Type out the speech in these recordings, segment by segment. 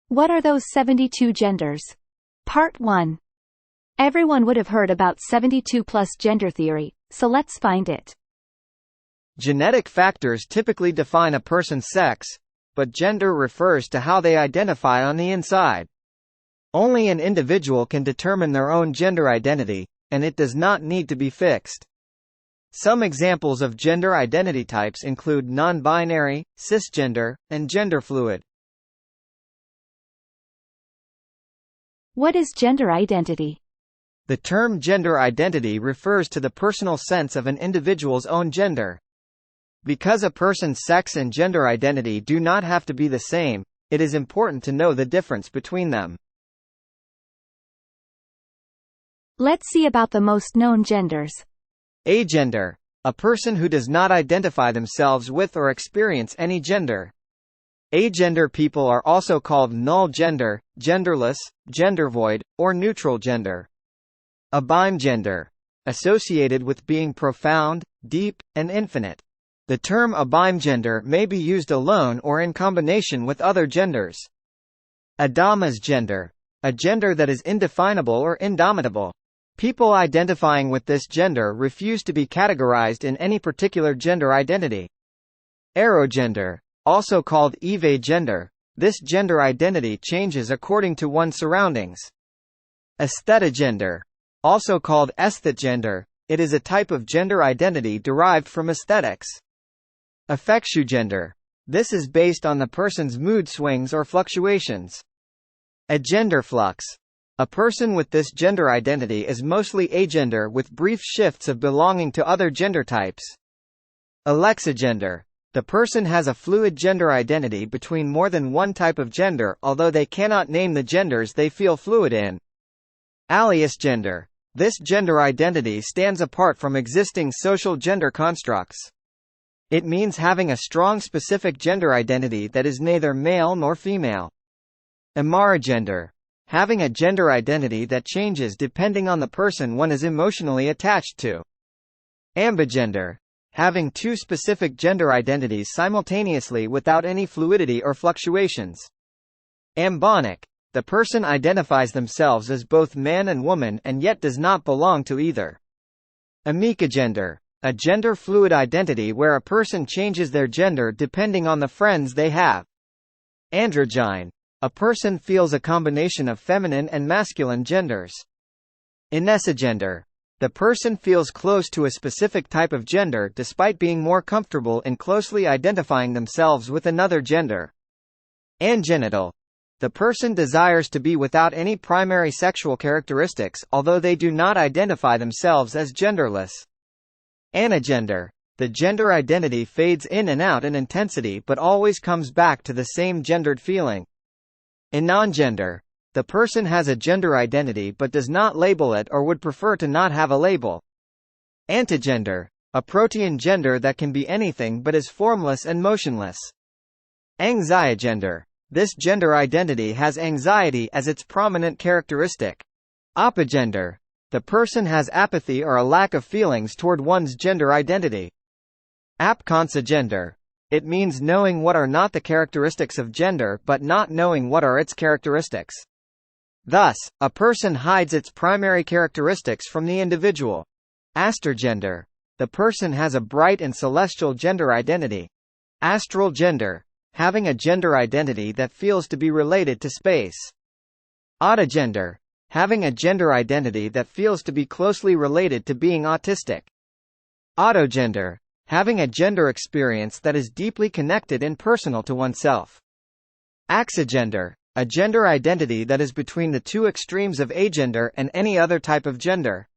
What are those 72 genders? Part 1. Everyone would have heard about 72 plus gender theory, so let's find it. Genetic factors typically define a person's sex, but gender refers to how they identify on the inside. Only an individual can determine their own gender identity, and it does not need to be fixed. Some examples of gender identity types include non-binary, cisgender, and gender fluid. What is gender identity? The term gender identity refers to the personal sense of an individual's own gender. Because a person's sex and gender identity do not have to be the same, it is important to know the difference between them. Let's see about the most known genders. Agender. A person who does not identify themselves with or experience any gender. Agender people are also called null gender, genderless, gendervoid, or neutral gender. Abimegender. Associated with being profound, deep, and infinite. The term abimegender may be used alone or in combination with other genders. Adamasgender. A gender that is indefinable or indomitable. People identifying with this gender refuse to be categorized in any particular gender identity. Erogender. Also called evagender, this gender identity changes according to one's surroundings. Aesthetagender. Also called aesthetgender, it is a type of gender identity derived from aesthetics. Affectiogender. This is based on the person's mood swings or fluctuations. Agenderflux. A person with this gender identity is mostly agender with brief shifts of belonging to other gender types. Alexigender. The person has a fluid gender identity between more than one type of gender, although they cannot name the genders they feel fluid in. Aliasgender. This gender identity stands apart from existing social gender constructs. It means having a strong specific gender identity that is neither male nor female. Amarigender. Having a gender identity that changes depending on the person one is emotionally attached to. Ambigender. Having two specific gender identities simultaneously without any fluidity or fluctuations. Ambonic. The person identifies themselves as both man and woman and yet does not belong to either. Amicagender. A gender-fluid identity where a person changes their gender depending on the friends they have. Androgyne. A person feels a combination of feminine and masculine genders. Inesigender. The person feels close to a specific type of gender despite being more comfortable in closely identifying themselves with another gender. Angenital. The person desires to be without any primary sexual characteristics, although they do not identify themselves as genderless. Anagender. The gender identity fades in and out in intensity but always comes back to the same gendered feeling. Anongender. The person has a gender identity but does not label it or would prefer to not have a label. Antigender. A protean gender that can be anything but is formless and motionless. Anxiogender. This gender identity has anxiety as its prominent characteristic. Apogender. The person has apathy or a lack of feelings toward one's gender identity. Apconsigender. It means knowing what are not the characteristics of gender but not knowing what are its characteristics. Thus, a person hides its primary characteristics from the individual. Astergender. The person has a bright and celestial gender identity. Astral gender. Having a gender identity that feels to be related to space. Autogender. Having a gender identity that feels to be closely related to being autistic. Autogender. Having a gender experience that is deeply connected and personal to oneself. Axigender. A gender identity that is between the two extremes of agender and any other type of gender.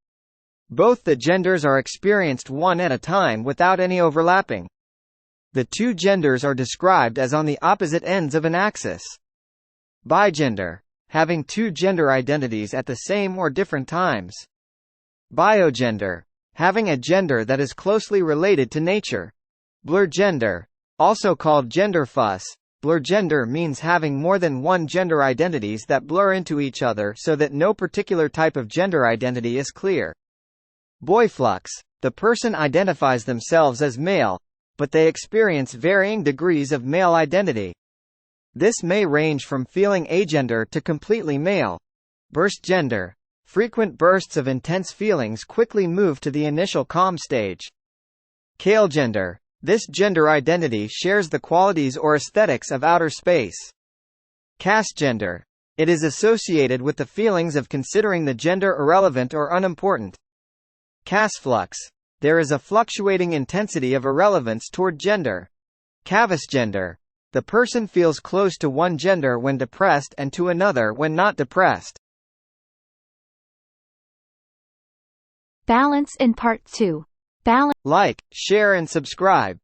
Both the genders are experienced one at a time without any overlapping. The two genders are described as on the opposite ends of an axis. Bigender. Having two gender identities at the same or different times. Biogender. Having a gender that is closely related to nature. Blurgender. Also called gender fuss. Blurgender means having more than one gender identities that blur into each other so that no particular type of gender identity is clear. Boyflux. The person identifies themselves as male, but they experience varying degrees of male identity. This may range from feeling agender to completely male. Burst gender. Frequent bursts of intense feelings quickly move to the initial calm stage. Kale gender. This gender identity shares the qualities or aesthetics of outer space. Caste gender. It is associated with the feelings of considering the gender irrelevant or unimportant. Caste flux. There is a fluctuating intensity of irrelevance toward gender. Kavas gender. The person feels close to one gender when depressed and to another when not depressed. Balance in Part 2. Balance. Like, share and subscribe.